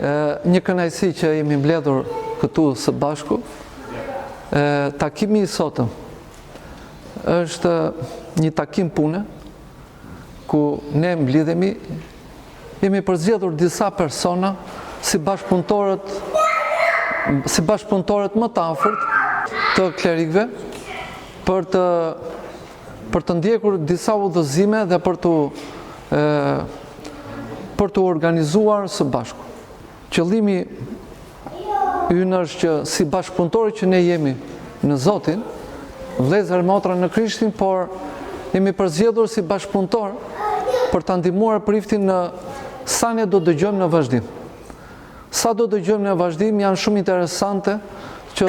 Një kënaqësi që jemi mbledhur këtu së bashku. Takimi i sotëm është një takim pune ku ne mblidhemi, jemi përzgjedhur disa persona si bashkëpunëtorët më të afërt të klerikëve për të ndjekur disa udhëzime dhe për të organizuar së bashku. Qëllimi ynë është që si bashkëpunëtorë që ne jemi në Zotin, vëllezër e motra në Krishtin, por jemi përzgjedhur si bashkëpunëtorë për të ndihmuar priftin në sa ne do dëgjojmë në vazhdim. Sa do dëgjojmë në vazhdim janë shumë interesante që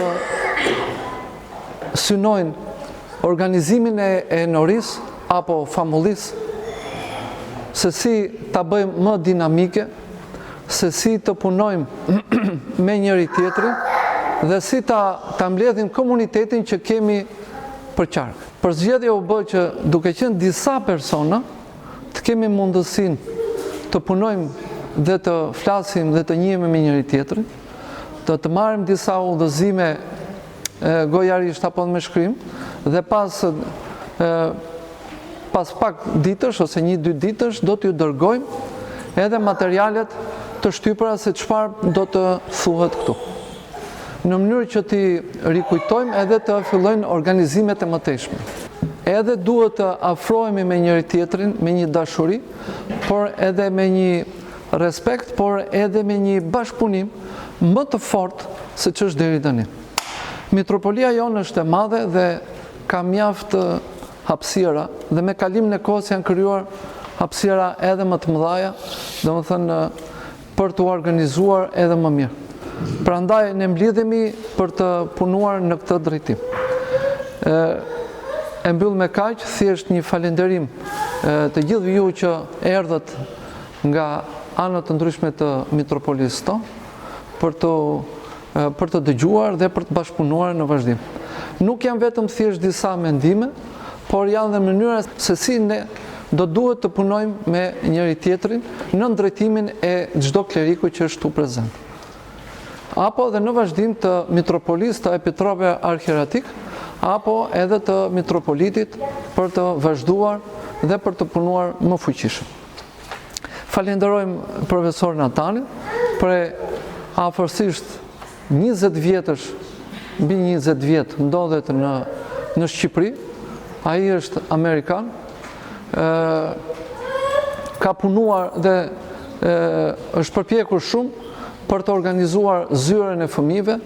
synojnë organizimin e noris apo famullis, se si ta bëjmë më dinamike, se si të punojmë me njëri tjetrin dhe si ta mbledhim komunitetin që kemi për qark. Përzgjedhja u bë që duke qenë disa persona, të kemi mundësinë të punojmë dhe të flasim dhe të njihemi me njëri tjetrin, të marrim disa udhëzime gojarisht apo me shkrim, dhe pas pak ditësh ose 1-2 ditësh do t'ju dërgojmë edhe materialet të shtypura se çfarë do të thuhet këtu. Në mënyrë që t'i rikujtojmë edhe të fillojnë organizimet e mëtejshme. Edhe duhet të afrohemi me njëri tjetrin, me një dashuri, por edhe me një respekt, por edhe me një bashkëpunim më të fortë se ç'është deri tani. Mitropolia jonë është e madhe dhe ka mjaft hapësira dhe me kalimin e kohës janë krijuar hapësira edhe më të mëdha, domethënë për të organizuar edhe më mirë. Prandaj ne mblidhemi për të punuar në këtë drejtim. E mbyll me kaq, thjesht një falënderim të gjithë ju që erdhët nga anët të ndryshme të mitropolisë tonë për të dëgjuar dhe për të bashkëpunuar në vazhdim. Nuk janë vetëm thjesht disa mendime, por janë dhe mënyra se si ne do duhet të punojmë me njëri tjetrin në drejtimin e çdo kleriku që është tu prezent. Apo dhe në vazhdim të mitropolisë të epitrove arhieretik, apo edhe të mitropolitit për të vazhduar dhe për të punuar më fuqishëm. Falenderojmë profesor Natanin për afërsisht 20 vjetësh, mbi 20 vjet ndodhet në Shqipëri. Ai është amerikan, ka punuar dhe është përpjekur shumë për të organizuar zyren e fëmijëve,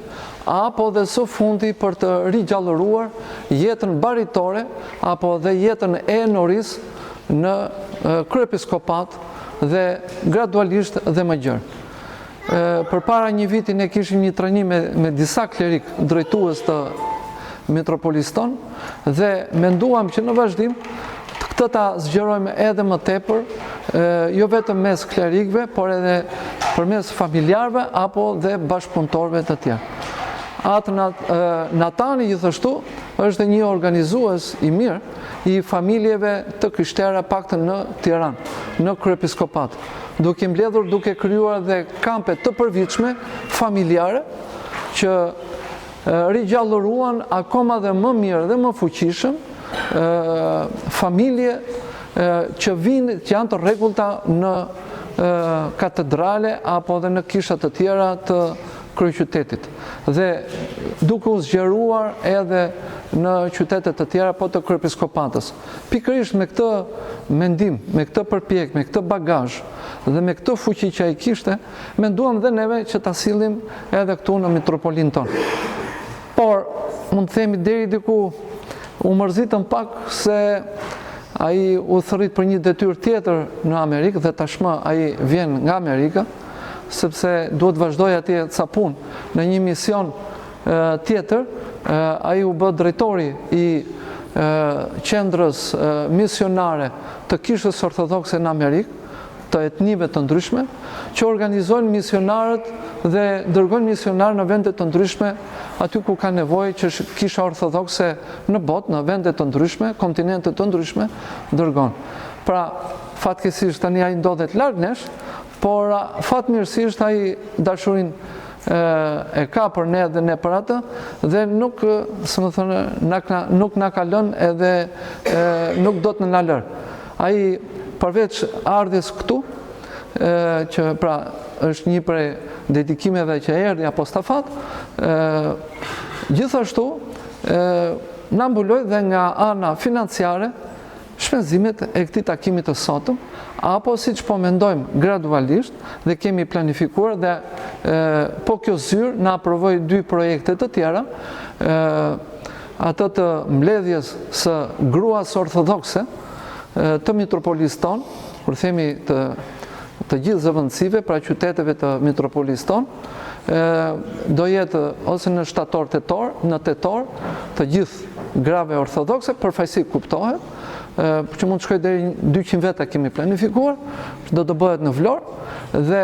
apo dhe së fundi për të rigjallëruar jetën baritore apo dhe jetën e noris në kryepiskopat dhe gradualisht dhe më gjerë. Përpara një viti ne kishim një trajnim me disa klerik drejtues të mitropolisë tonë dhe menduam që në vazhdim këtë ta zgjerojmë edhe më tepër, jo vetëm mes klerikëve, por edhe përmes familjarëve apo dhe bashkëpunëtorëve të tjerë. Atë Natani gjithashtu është një organizues i mirë i familjeve të krishterë paktën në Tiranë, në kryepiskopat, duke mbledhur, duke krijuar dhe kampe të përvitshme familjare që rigjallëruan akoma dhe më mirë dhe më fuqishëm familje që vinë, që janë të rregullta në katedrale apo dhe në kisha të tjera të kryeqytetit dhe duke u zgjeruar edhe në qytete të tjera po të kryepiskopatës. Pikërisht me këtë mendim, me këtë përpjekje, me këtë bagazh dhe me këtë fuqi që ai kishte, menduam dhe neve që ta sillim edhe këtu në mitropolinë tonë. Por mund të themi deri diku u mërzitëm pak se ai u thërrit për një detyrë tjetër në Amerikë dhe tashmë ai vjen nga Amerika, sepse duhet vazhdoj atje ca punë në një mision tjetër. Ai u bë drejtori i qendrës misionare të Kishës Ortodokse në Amerikë, të etnive të ndryshme, që organizojnë misionarët dhe dërgojnë misionarë në vende të ndryshme, aty ku ka nevojë që Kisha Ortodokse në botë, në vende të ndryshme, kontinente të ndryshme, dërgon. Pra, Fatkeqësisht tani ai ndodhet larg nesh, por fatmirësisht ai dashurin e ka për ne dhe ne për atë, dhe nuk, së më thënë, nuk na ka lënë edhe nuk do të na lër. Ai përveç ardhjes këtu, që pra është një prej dedikimeve që erdhi apostafat, gjithashtu na mbuloi dhe nga ana financiare shpenzimet e këtij takimi të sotëm, apo siç po mendojmë gradualisht dhe kemi planifikuar dhe po kjo zyrë na aprovoi 2 projekte të tjera, atë të mbledhjes së gruas ortodokse të mitropolisë tonë, kur themi të gjithë zëvendësive, pra qyteteve të mitropolisë tonë, do jetë ose në shtator-tetor, në tetor, të gjithë grave ortodokse, përfaqësi kuptohet, që mund të shkojë deri 200 veta kemi planifikuar, do të bëhet në Vlorë, dhe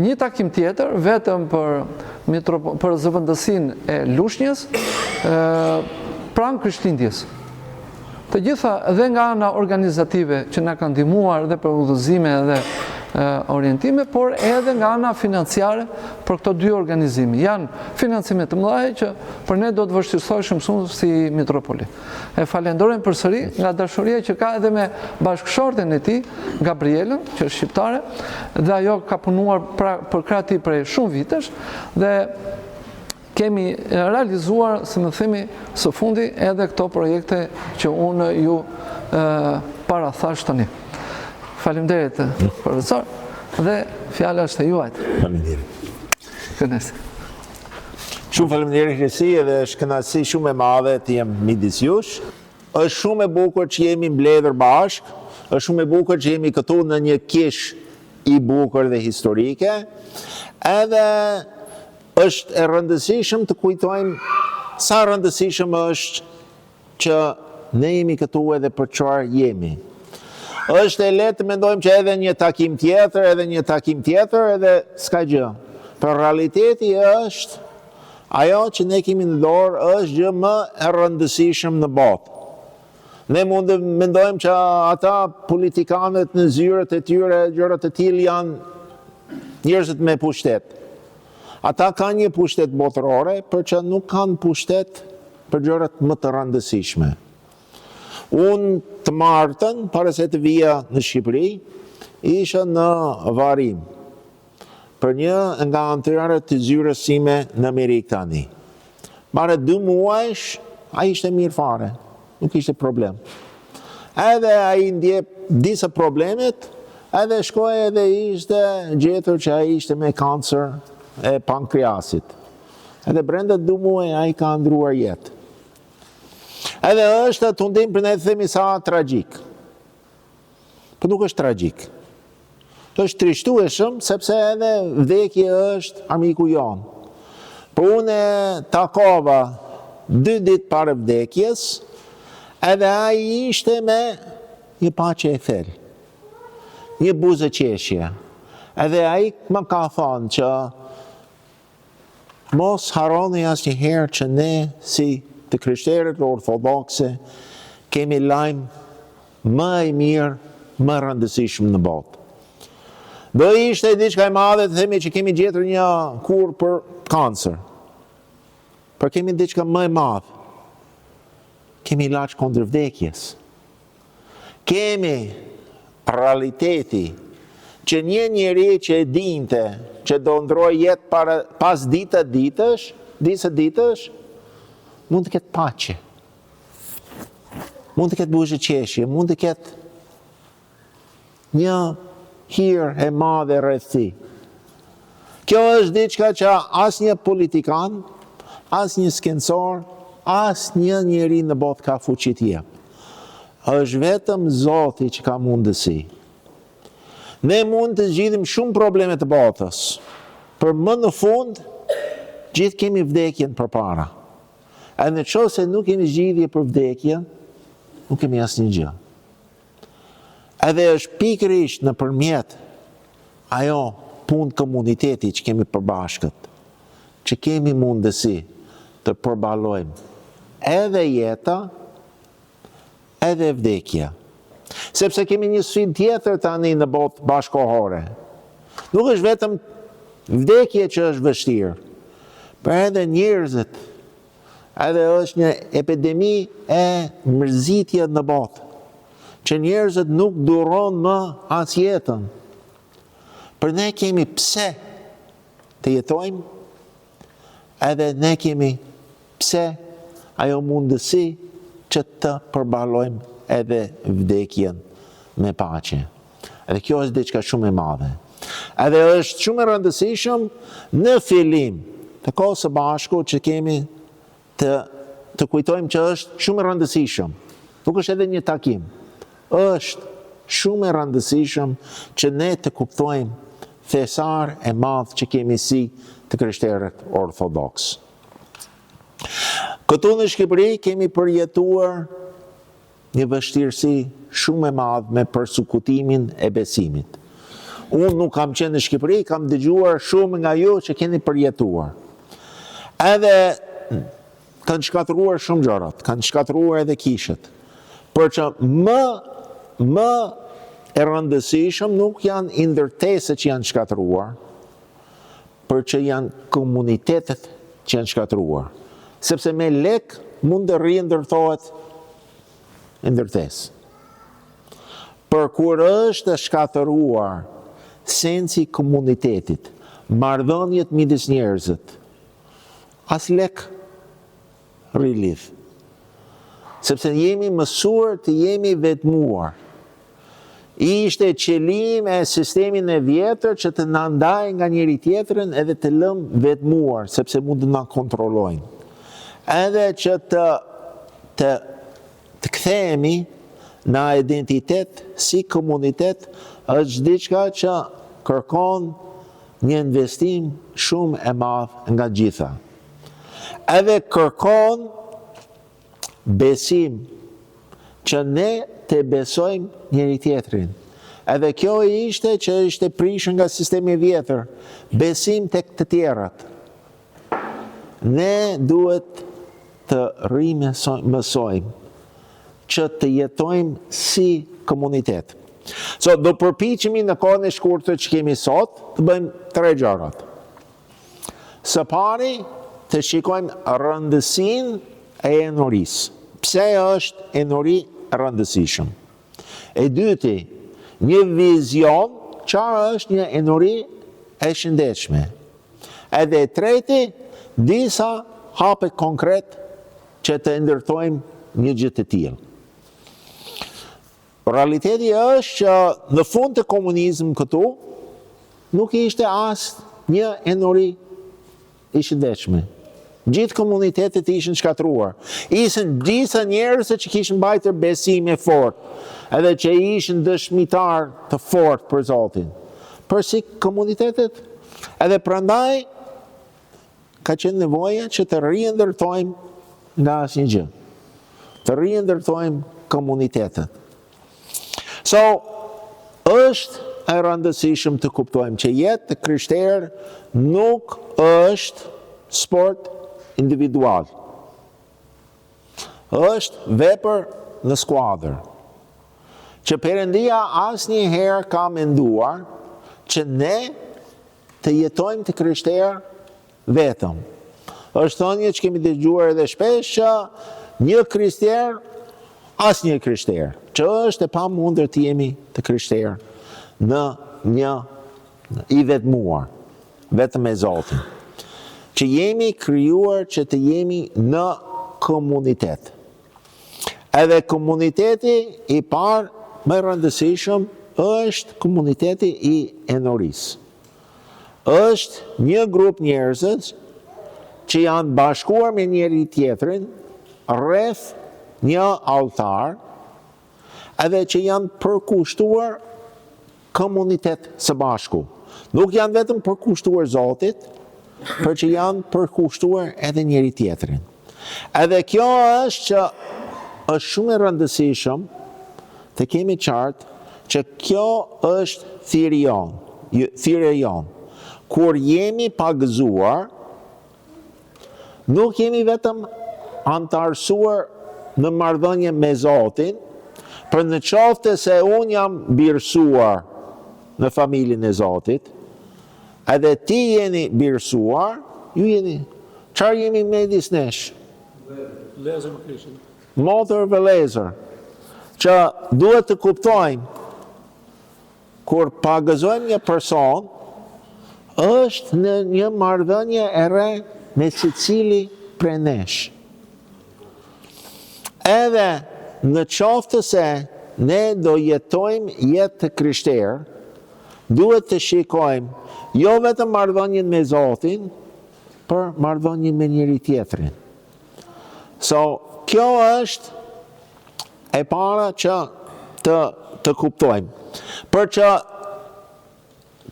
një takim tjetër vetëm për zëvendësinë e Lushnjës, pranë Krishtlindjes. Të gjitha dhe nga ana organizative që na kanë ndihmuar dhe për udhëzime dhe orientime, por edhe nga ana financiare për këto 2 organizime. Janë financime të mëdha që për ne do të vështirësoheshëm shumë si mitropoli. E falenderojmë përsëri nga dashuria që ka edhe me bashkëshorten e tij, Gabrielën, që është shqiptare, dhe ajo ka punuar për krah tij prej shumë vitesh, dhe kemi realizuar, se më themi, së fundi edhe këto projekte që unë ju parathash tani. Faleminderit, profesor, dhe fjala është e juajt. Faleminderit. Kënaqësi. Shumë faleminderit Krisi, edhe është kënaqësi shumë e madhe të jem midis jush. Është shumë e bukur që jemi mbledhur bashk, është shumë e bukur që jemi këtu në një kish i bukur dhe historike, edhe është e rëndësishëm të kujtojmë sa rëndësishëm është që ne jemi këtu edhe për çfarë jemi. Është e lehtë të mendojmë që edhe një takim tjetër, edhe s'ka gjë. Për realiteti është, ajo që ne kemi në dorë është gjë më e rëndësishëm në botë. Ne mund të mendojmë që ata politikanët në zyrët e tyre, gjërat e tillë janë njerëzit me pushtet. Ata kanë një pushtet botërore, por që nuk kanë pushtet për gjërat më të rëndësishme. Unë të martën, para se të vija në Shqipëri, isha në Varim, për një nga anëtarët të zyrës sime në Amerikë tani. Bare 2 muajsh, a ishte mirë fare, nuk ishte problem. Edhe a i ndjep disa problemet, edhe shkoj edhe ishte gjetur që a ishte me kancer e pankreasit. Edhe brenda 2 muaj a i ka ndruar jetë. Edhe është të ndim për ne të themi sa tragjik. Për nuk është tragjik. Të është trishtueshëm, sepse edhe vdekje është armiku jonë. Për unë takova 2 ditë para vdekjes, edhe a i ishte me një paqe e thellë, një buzë qeshje. Edhe a i më ka thonë që mos harroni asnjëherë që ne si të krishterët ortodokse kemi lajm më i mirë, më rëndësishëm në botë. Do ishte diçka e madhe të themi që kemi gjetur një kur për kancer. Por kemi diçka më e madhe. Kemi ilaç kundër vdekjes. Kemi realiteti që një njeri që e dinte që do ndroj jetë pas disa ditësh, mund të ketë paqe, mund të ketë buzë qeshje, mund të ketë një hir e madhe rreth tij. Kjo është diçka që asnjë politikan, asnjë skencor, asnjë njeri në botë ka fuqi të jep. Është vetëm Zoti që ka mundësi. Ne mund të zgjidhim shumë probleme të botës, por më në fund gjithë kemi vdekjen përpara. E në qoftë se nuk kemi zgjidhje për vdekjen, nuk kemi asnjë gjë. Edhe është pikërisht nëpërmjet ajo punë komuniteti që kemi përbashkët, që kemi mundësi të përballojmë edhe jeta, edhe vdekja. Sepse kemi një sfidë tjetër tani në botë bashkohore. Nuk është vetëm vdekje që është vështirë, por edhe njerëzit, edhe është një epidemi e mërzitje në botë, që njerëzit nuk duron më as jetën. Për ne kemi pse të jetojmë, edhe ne kemi pse ajo mundësi që të përballojmë edhe vdekjen me paqe. Edhe kjo është diçka shumë e madhe. Edhe është shumë e rëndësishëm në fillim të kohës së bashku që kemi të kujtojmë që është shumë e rëndësishëm. Nuk është edhe një takim. Është shumë e rëndësishëm që ne të kuptojmë thesar e madh që kemi si të krishterët ortodoks. Këtu në Shqipëri kemi përjetuar një vështirësi shumë e madh me përsukutimin e besimit. Unë nuk kam qenë në Shqipëri, kam dëgjuar shumë nga ju që keni përjetuar. Edhe kanë shkatëruar shumë gjërat, kanë shkatëruar edhe kishët. Por që më e rëndësishëm nuk janë indërtesët që janë shkatëruar, por që janë komunitetet që janë shkatëruar. Sepse me lek mund të riendërtohet ndërtesë. Për kur është shkatëruar sensi komunitetit, marrëdhëniet midis njerëzit, as lek rilidh. Sepse jemi mësuar të jemi vetmuar. Ishte qëllim e sistemin e vjetër që të na ndajë nga njëri tjetrin edhe të lëmë vetmuar, sepse mund të na kontrollojnë. Edhe që të kthehemi në identitet si komunitet është diçka që kërkon një investim shumë e madh nga gjitha. Edhe kërkon besim që ne të besojmë njëri tjetrin. Edhe kjo ishte që ishte prishur nga sistemi vjetër, besim tek të tjerat. Ne duhet të mësojmë që të jetojmë si komunitet. Do përpiqemi në kohën e shkurtër që kemi sot të bëjmë 3 gjërat. Së pari, të shikojmë rëndësinë e enorisë. Pse është enori rëndësishëm? E dyti, një vizion çfarë është një enori e shëndetshme. Edhe e treti, disa hape konkret që të ndërtojmë një gjë të tillë. Realiteti është që në fund të komunizmit këtu nuk ishte as një enori i shëndetshme. Gjithë komunitetet ishin shkatruar. Ishin disa njerëz që kishin mbajtur besim e fortë, edhe që ishin dëshmitar të fortë për Zotin. Për si komunitetet, edhe prandaj ka qenë nevoja që të riendërtojmë nga asnjë gjë. Të riendërtojmë komunitetet. Është e rëndësishëm të kuptojmë që jeta e krishterë nuk është sport individual. Është vepër në skuadër. Që Perëndia asnjëherë ka menduar që ne të jetojmë të krishterë vetëm. Është thënie që kemi dëgjuar edhe shpesh që një krishter, asnjë krishter, që është e pamundur të jemi të krishterë në një i vetmuar, vetëm me Zotin. Që jemi krijuar që të jemi në komunitet. Edhe komuniteti i parë më rëndësishëm është komuniteti i enorisë. Është një grup njerëzës që janë bashkuar me njëri tjetrin rreth një altar, edhe që janë përkushtuar komunitet së bashku. Nuk janë vetëm përkushtuar Zotit, por që janë përkushtuar edhe njëri tjetrin. Edhe kjo është që është shumë e rëndësishëm të kemi qartë që kjo është thirrja jon. Kur jemi pagëzuar, nuk jemi vetëm antarësuar në marrëdhënie me Zotin, Për në qoftë se unë jam birësuar në familjen e Zotit, edhe ti jeni birësuar, ju jeni, qarë jemi midis nesh? Lezër më Krishtin. Motër vëllezër, që duhet të kuptojmë, kur pagëzojmë një person, është në një marrëdhënie e re me secili prej nesh. Edhe në qoftë se ne do jetojmë jetë të krishterë, duhet të shikojmë jo vetëm marrëdhënien me Zotin, për marrëdhënien me njëri tjetrin. So, kjo është e para që të kuptojmë. Për që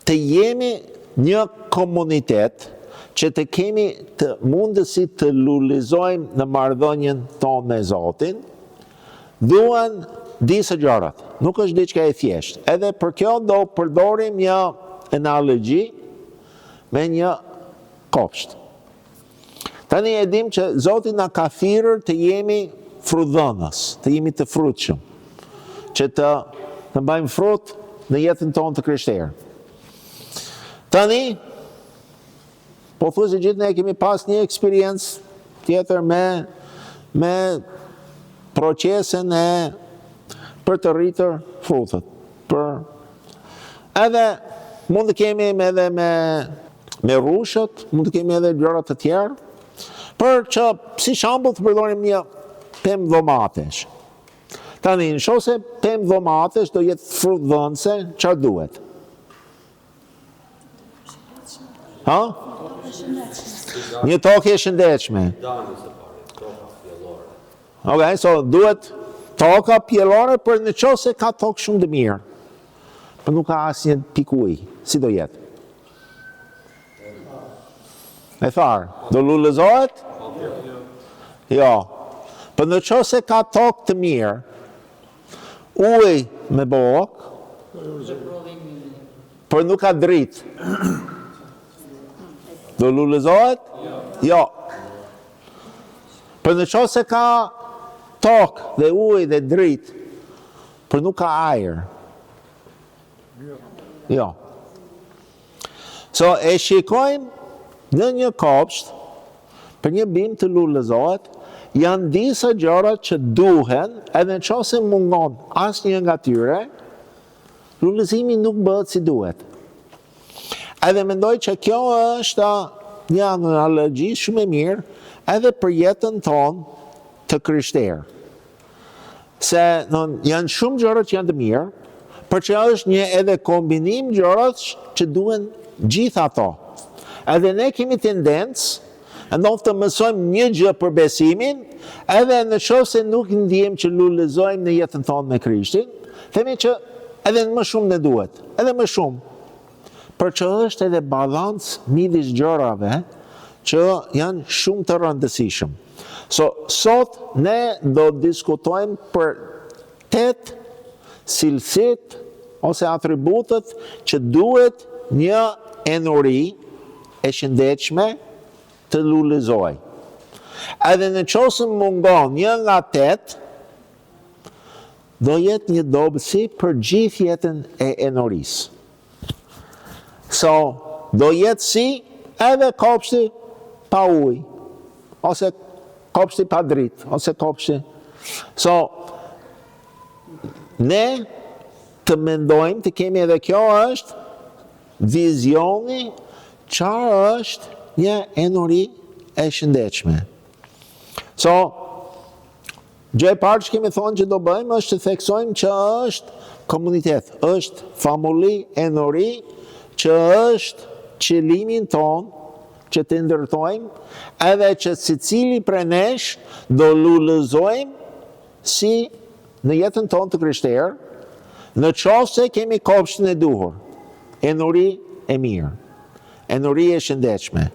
të jemi një komunitet që të kemi të mundësi të lullizojmë në marrëdhënien tonë me Zotin, duhen disa gjërat. Nuk është diçka e thjeshtë. Edhe për kjo do përdorim një analogji me një kopsht. Tani e dim që Zoti na ka thirrur të jemi frutdhënës, të jemi të frutshëm, që të mbajmë frut në jetën tonë të krishterë. Tani, po thosë gjithë ne kemi pas një eksperiencë tjetër me procesin e për të rritur frutët. Edhe mund të kemi edhe me rushët, mund të kemi edhe gjëra të tjerë, për që si shambull të përdorim një pemë dhomatesh. Tani, në shose pemë dhomatesh do jetë frutdhënëse, çfarë duhet? Ha? Një tokë e shëndetshme. Ok, so duhet toka pjellore, për në qose ka tokë shumë të mirë. Për nuk ka asnjë pikuj, si do jetë? E tharë, do lullëzohet? Jo. Për në qose ka tokë të mirë, uj me bokë, për nuk ka dritë. Do lullëzohet? Jo. Për në qose ka tokë dhe uj dhe dritë, për nuk ka ajër. Jo. So, e shikojmë në një kopsht, për një bim të lullëzohet, janë disa gjëra që duhen, edhe në qose mungon asnjë nga tyre, lullëzimi nuk bëhet si duhet. Edhe mendoj që kjo është një analogji shumë e mirë, edhe për jetën tonë të krishterë. Se janë shumë gjëra që janë të mirë, për që është një edhe kombinim gjërat që duhen gjithë ato. Edhe ne kemi tendencë, ndonëse të mësojmë një gjë për besimin, edhe në qoftë se nuk ndiejmë që lullëzojmë në jetën tonë me Krishtin, themi që edhe më shumë ne duhet, edhe më shumë. Për që është edhe balancë midis gjërave që janë shumë të rëndësishëm. So, sot ne do diskutojmë për 8 cilësitë ose atributet që duhet një enuri e shëndetshme të lullëzoj. Edhe në qoftë mungon një nga 8, do jetë një dobësi për gjithë jetën e enurisë. So, do jetë si edhe kopshti pa ujë, ose kopshti pa dritë, ose kopshti. So, ne të mendojmë, të kemi edhe kjo është vizioni çfarë është një enuri e shëndetshme. So, gjë e parë që kemi thonë që do bëjmë është të theksojmë që është komunitet, është famulli enuri, që është qëllimin tonë që të ndërtojmë, edhe që secili prej nesh do lullëzojmë si në jetën tonë të krishterë, në qoftë se kemi kopshtin e duhur, enuri e mirë, enuri e shëndetshme.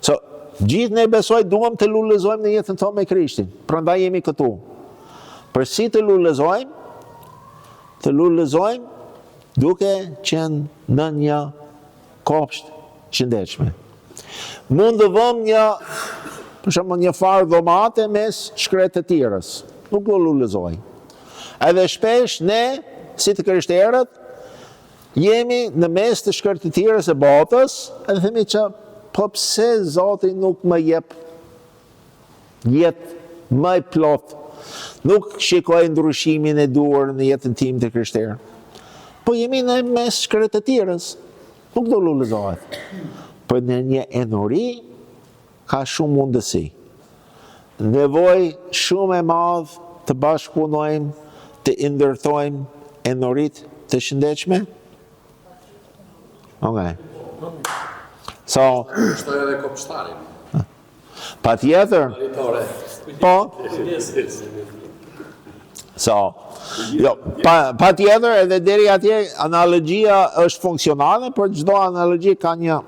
So, gjithë ne besoj duhem të lullëzojmë në jetën tonë me Krishtin, prandaj jemi këtu. Për si të lullëzojmë? Të lullëzojmë duke qenë në një kopsht shëndetshme. Mund të vëmë për shembull një farë dhomate mes shkretë të tjerës. Nuk do lullëzoj. Edhe shpesh ne, si të krishterët, jemi në mes të shkërtëtirës e botës, edhe themi që po pse Zoti nuk më jep jetë më i plot, nuk shikoj ndryshimin e duhur në jetën tim të krishterë. Po jemi në mes shkërtëtirës, nuk do lullëzohet. Për në një enori, ka shumë mundësi. Nevoj shumë e madhë të bashkëpunojmë, të ndërtojmë enorit të shëndetshme? Okay. So, Shtoj edhe kopshtarin. pa tjetër, po, so, jo, pa tjetër edhe deri atje analogjia është funksionale, për çdo analogji ka një,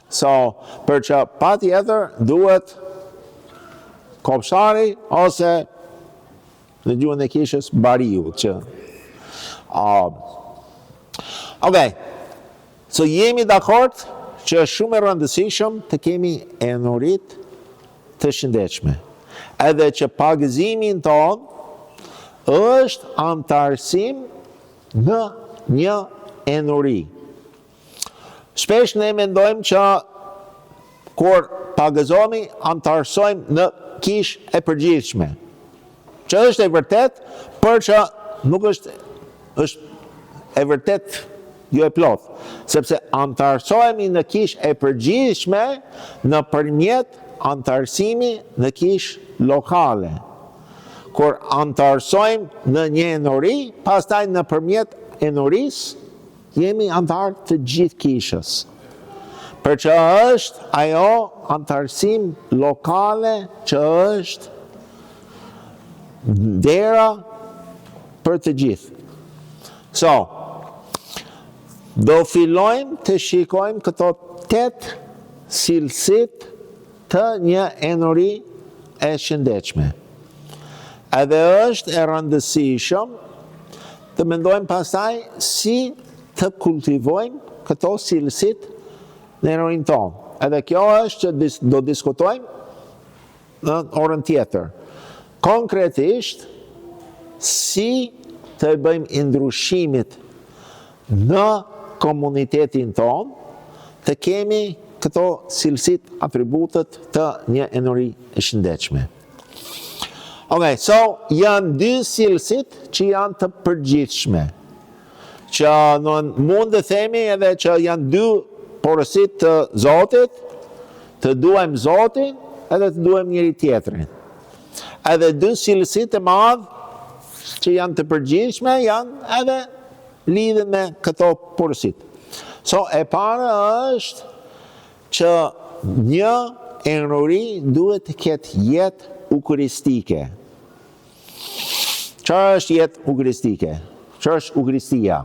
so, për që pa tjetër duhet kopshtari ose në gjuhën e kishës bariu që okay. So jemi dakord që është shumë e rëndësishëm të kemi enorit të shëndetshme. Edhe që pagëzimin ton është antarësim në një enori. Shpesh ne mendojmë që kur pagëzohemi antarësojmë në kish e përgjithshme. Që është e vërtet, për që nuk është e vërtet jo e plot, sepse antarësohemi në kish e përgjithshme në përmjet antarësimi në kish lokale. Kur antarësojmë në një enori, pastaj në përmjet enoris, jemi antarë të gjithë kishës. Për që është ajo antarësim lokale që është dera për të gjithë. So, do fillojmë të shikojmë këto 8 cilësit të një enori e shëndetshme. Edhe është e rëndësishëm të mendojmë pastaj si të kultivojmë këto cilësit në enorin tonë. Edhe kjo është që do diskutojmë në orën tjetër. Konkretisht, si të bëjmë ndryshimit në komunitetin tonë, të kemi këto cilësit atributet të një enori e shëndetshme. Okay, so janë 2 cilësit që janë të përgjithshme, që mund të themi edhe që janë 2 porositë të Zotit, të duajmë Zotin edhe të duajmë njëri tjetrin. Edhe 2 cilësit e madhë që janë të përgjithshme janë edhe lidhen me këto porosit. So, e para është që një enori duhet të ketë jetë ukaristike. Çfarë është jetë ukaristike? Çfarë është ukaristia?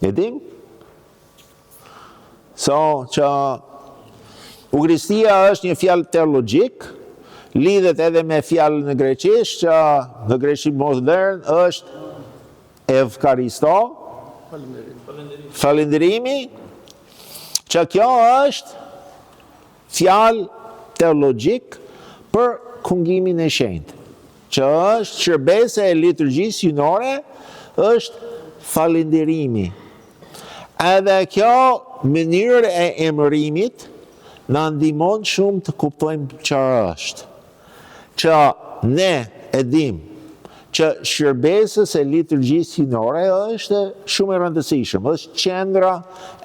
E dim? So, që ukaristia është një fjalë teologjik, lidhet edhe me fjalën në greqisht, që në greqisht modern është evkaristo, falënderimi, që kjo është fjalë teologjik për kungimin e shenjtë, që është shërbese e liturgjisë hyjnore, është falënderimi. Edhe kjo mënyrë e emërimit na ndihmon shumë të kuptojmë çfarë është. Që ne e dim që shërbesës e liturgjisë hyjnore është shumë e rëndësishme, është qendra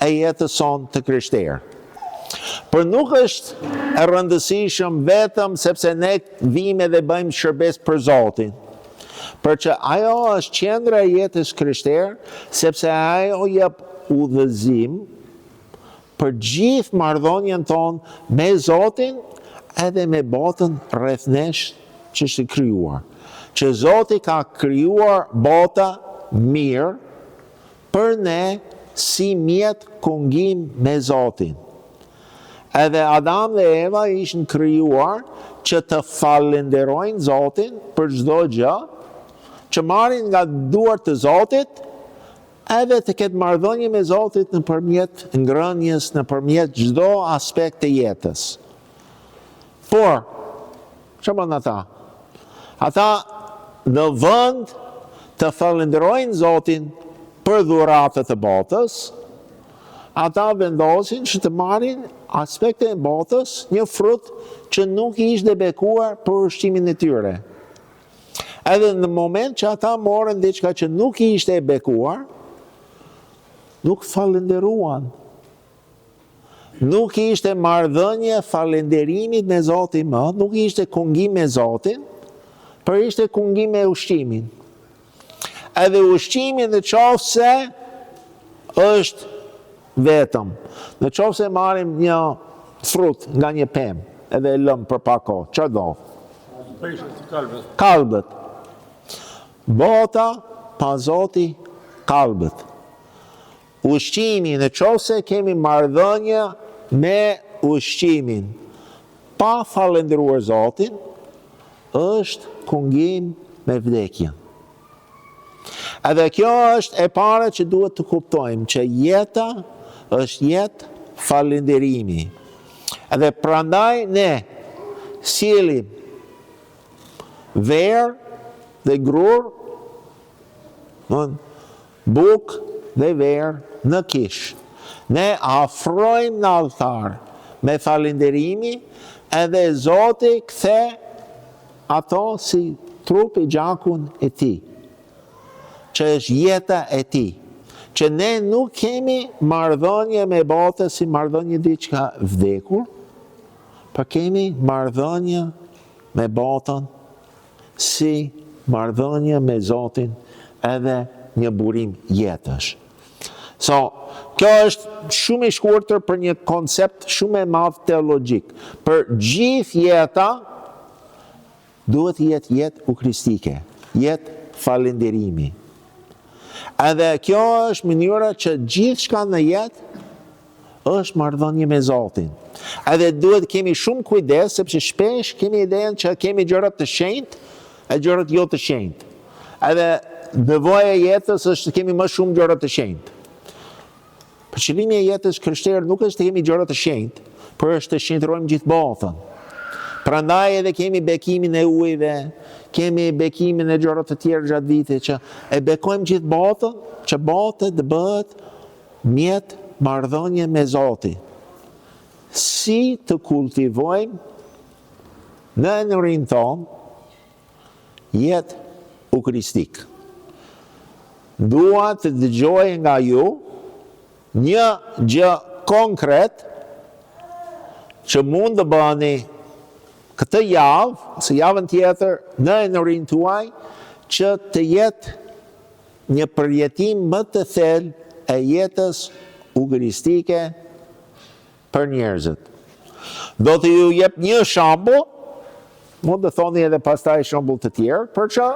e jetës sonë të krishterë. Por nuk është e rëndësishme vetëm sepse ne vime dhe bëjmë shërbesë për Zotin. Por që ajo është qendra e jetës krishterë, sepse ajo jep udhëzim për gjithë marrëdhënien tonë me Zotin edhe me botën rreth nesh që është krijuar. Që Zoti ka krijuar bota mirë për ne si mjet kungim me Zotin. Edhe Adam dhe Eva ishin krijuar që të falenderojnë Zotin për çdo gjë, që marrin nga duart të Zotit, edhe të ketë marrëdhënie me Zotin nëpërmjet ngrënies, nëpërmjet çdo aspekt të jetës. Por, çfarë bën ata? Ata në vend të falenderojnë Zotin për dhuratët e botës, ata vendosin që të marrin aspekte e botës, një frut që nuk ishte bekuar për ushqimin e tyre. Edhe në moment që ata morën diçka që nuk ishte e bekuar, nuk falenderuan. Nuk ishte marrëdhënie falenderimit me Zotin më, nuk ishte kungim me Zotin, por ishte kungim me ushqimin. Edhe ushqimin në qoftë se është vetëm. Në qoftë se marrim një frut nga një pemë, edhe e lëmë për pak kohë, çfarë do? Kalbët. Bota pa Zoti, kalbët. Ushqimi, në qoftë se kemi marrëdhënie me ushqimin, pa falendëruar Zotin, është kungim me vdekjen. Edhe kjo është e para që duhet të kuptojmë, që jeta është jetë falenderimi. Edhe prandaj ne sjellim verë dhe grur, bukë dhe verë në kish. Ne afrojmë në altar me falenderimi, edhe Zoti kthe ato si trup i gjakun e tij, që është jeta e tij. Që ne nuk kemi marrëdhënie me botën si marrëdhënie diçka vdekur, por kemi marrëdhënie me botën si marrëdhënie me Zotin, edhe një burim jetësh. Kjo është shumë i shkurtër për një koncept shumë e madh teologjik. Për gjithë jeta duhet jetë jetë ukristike, jetë falenderimi. Edhe kjo është mënyra që gjithçka në jetë është marrëdhënie me Zotin. Edhe duhet kemi shumë kujdes, sepse shpesh kemi idenë që kemi gjërat të shenjtë e gjërat jo të shenjtë. Edhe nevoja e jetës është të kemi më shumë gjëra të shenjtë. Për qëllimi e jetës krishtere nuk është të kemi gjëra të shenjtë, por është të shenjtërojmë gjithë botën. Prandaj edhe kemi bekimin e ujve, kemi bekimin e gjërat të tjera gjatë vitit, që e bekojmë gjithë botën, që bota të bëhet mjet marrëdhënie me Zotin. Si të kultivojmë në emrin ton jetë ukristik. Dua të dëgjoj nga ju një gjë konkret që mund të bëni këtë javë, ose javën tjetër, në emrin tuaj, që të jetë një përjetim më të thellë e jetës ukristike për njerëzit. Do të ju jep një shembull, mund të thoni edhe pastaj shembull të tjerë, për që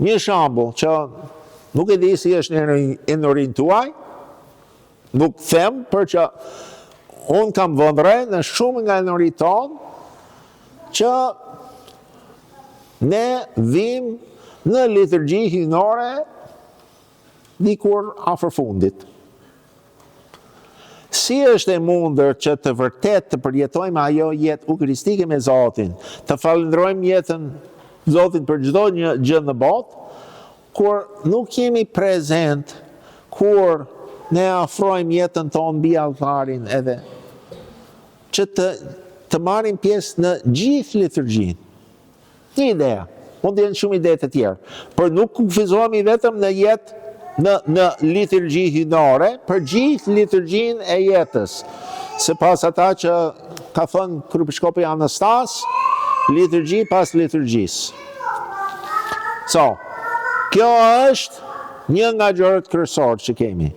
një shembull që nuk e di si është në emrin tuaj, nuk them, për që unë kam vëndre në shumë nga emrit ton, që ne vim në liturgji hyjnore dikur afër fundit. Si është e mundur që të vërtet të përjetojmë ajo jetë ukristike me Zotin, të falenderojmë jetën Zotin për çdo një gjë në botë, kur nuk jemi prezent, kur ne afrojmë jetën tonë mbi alltarin, edhe që të marrim pjesë në gjithë liturgjinë. Një idea, mund të jenë shumë ide të tjera, por nuk kufizohemi vetëm në jetë në liturgji hyjnore, për gjithë liturgjinë e jetës. Sipas ata që ka thënë kryepiskopi Anastas, liturgji pas liturgjisë. Kjo është një nga gjërat kryesore që kemi,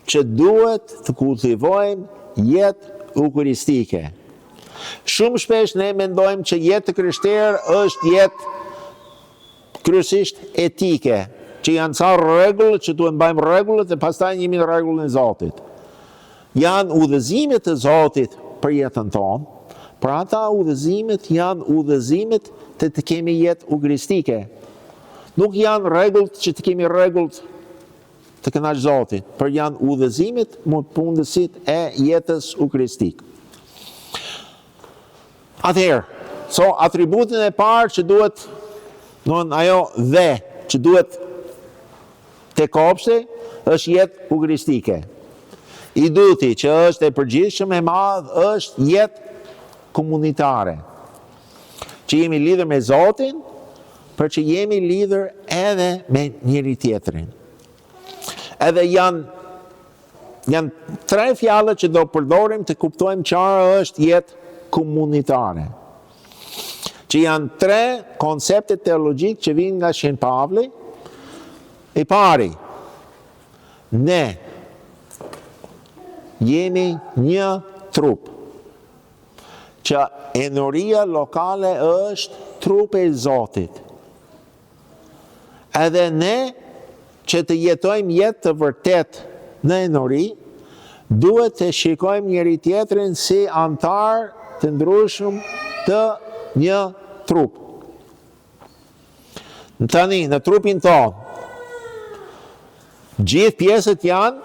që duhet të kultivojmë jetë ukristike. Shumë shpesh ne mendojmë që jetë krishtere është jetë kryesisht etike, që janë ca rregull që duhet mbajmë rregullat e pastaj jemi në rregullin e Zotit. Janë udhëzimet e Zotit për jetën tonë, por ata udhëzimet janë udhëzimet të kemi jetë ukristike. Nuk janë rregullt që të kemi rregullt të kënaq Zotit, por janë udhëzimet më pundësit e jetës ukristike. Atëherë, So, atributin e parë që duhet, ajo dhe, që duhet të kopshte, është jetë ukristike. I dyti që është e përgjithshëm e madhë është jetë komunitare. Që jemi lidhur me Zotin, për që jemi lidhur edhe me njëri tjetrin. Edhe janë tre fjalë që do përdorim të kuptojmë çfarë është jetë komunitare. Që janë tre koncepte teologjik që vinë nga Shen Pavli. I pari, ne jemi një trup, që enoria lokale është trupi i Zotit. Edhe ne që të jetojmë jetë të vërtet në enori, duhet të shikojmë njëri tjetrin si antar të ndryshëm të një trup. Tani, në trupin tonë, gjithë pjesët janë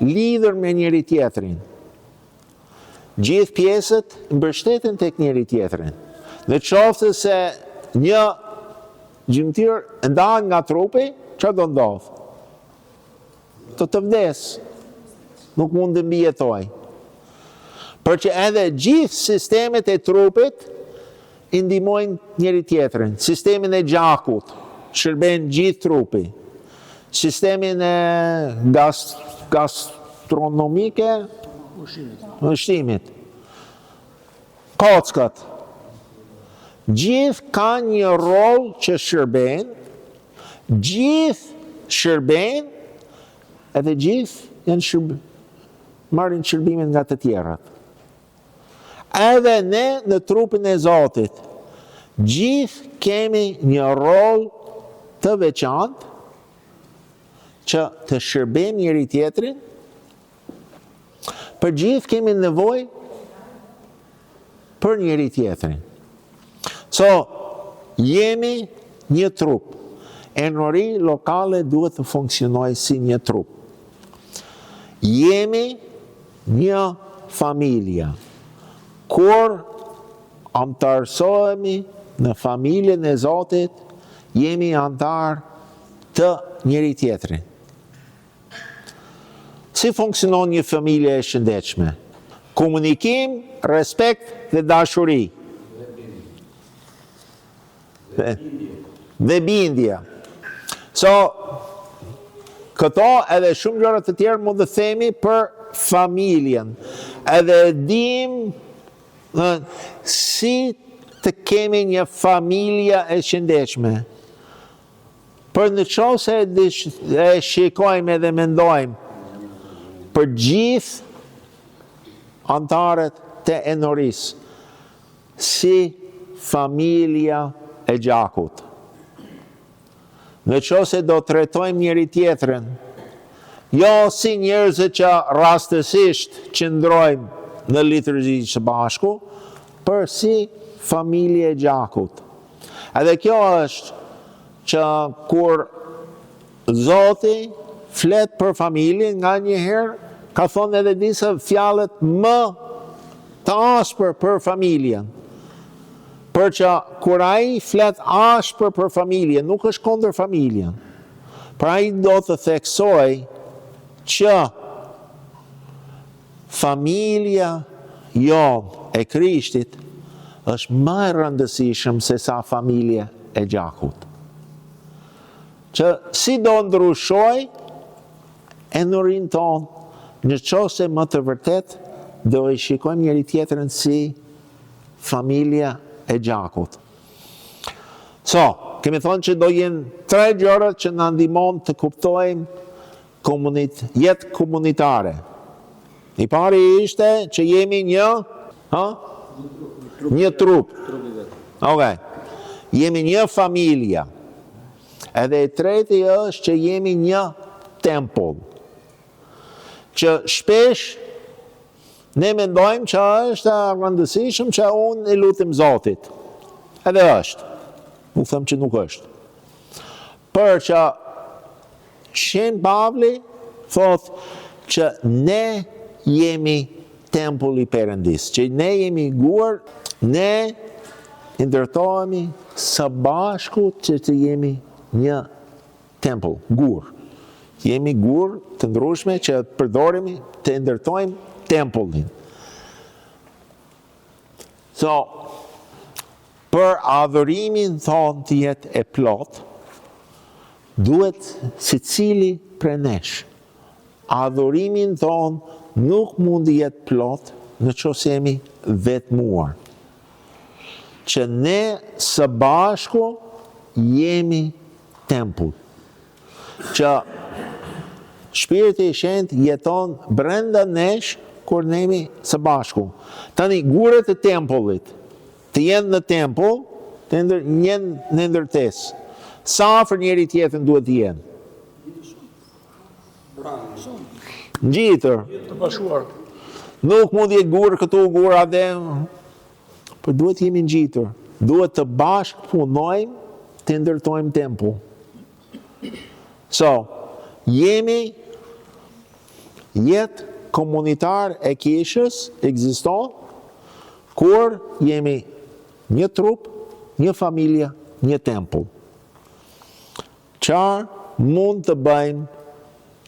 lidhur me njëri tjetrin. Gjithë pjesët mbështeten tek njëri tjetrin. Në qoftë se një gjymtyr ndahet nga trupi, çfarë do ndodhë? Të vdes, nuk mund të mbijetoj. Për që edhe gjithë sistemet e trupit i ndihmojnë njëri tjetrin. Sistemin e gjakut shërben gjithë trupi. Sistemin e gastronomike, ushqimit. Kockat. Gjithë ka një rol që shërben, gjithë shërben, edhe gjithë janë marrin shërbimin nga të tjerat. Edhe ne në trupin e Zotit, gjithë kemi një rol të veçantë që të shërbejmë njëri tjetrin, për gjithë kemi nevojë për njëri tjetrin. So, jemi një trup. Enori lokale duhet të funksionojë si një trup. Jemi një familja. Kur antarësohemi në familjen e Zotit, jemi antar të njëri tjetrin. Si funksionon një familje e shëndetshme? Komunikim, respekt dhe dashuri. Dhe bindja. So, këto edhe shumë gjëra të tjerë mund të themi për familjen. Edhe dim si të kemi një familje e shëndetshme. Për në qoftë se e shikojmë edhe mendojmë për gjithë antarët të enorisë, si familja e gjakut. Në qoftë se do trajtojmë njëri tjetrin, jo si njerëz që rastësisht qëndrojmë në liturgji së bashku, por si familje e gjakut. Edhe kjo është që kur Zoti flet për familjen, nga njëherë ka thonë edhe disa fjalët më të ashpër për familjen. Për që kur ai flet ashpër për familjen, nuk është kundër familjen. Por ai do të theksoj që familja jonë e Krishtit është më e rëndësishëm se sa familje e gjakut. Që si do ndryshoj enorin tonë, në qoftë se më të vërtet do i shikojmë njëri tjetrin si familja e gjakut. So, kemi thonë që do jenë tre gjërat që na ndihmon të kuptojmë jetë komunitare. I pari ishte që jemi një trup. Okay. Jemi një familja. Edhe i treti është që jemi një tempull. Që shpesh ne mendojmë që është rëndësishëm që unë i lutem Zotit. Edhe është. Nuk them që nuk është. Për që Shen Pavli thot që ne jemi tempulli Perëndis, që ne jemi guar, ne i ndërtohemi së bashku që të jemi një tempull, gur. Jemi gur të ndryshme që përdoremi të ndërtojmë tempullin. So, për adhurimin thonë të jetë e plot, duhet si cili për nesh. Adhurimin thonë nuk mund të jetë plot në qoftë jemi vetmuar. Që ne së bashku jemi tempull. Që Shpirti i Shenjtë jeton brenda nesh kur ne jemi së bashku. Tani gurët e tempullit të jenë në tempull, të jenë në ndërtesë. Sa afër njëri tjetrin duhet të jenë? Ngjitër. Të bashkuar. Nuk mund të jetë gur këtu, gur atje. Por duhet të jemi ngjitur. Duhet të bashkëpunojmë të ndërtojmë tempull. So, jemi jetë komunitar e kishës ekziston kur jemi një trup, një familje, një tempull. Çfarë mund të bëjmë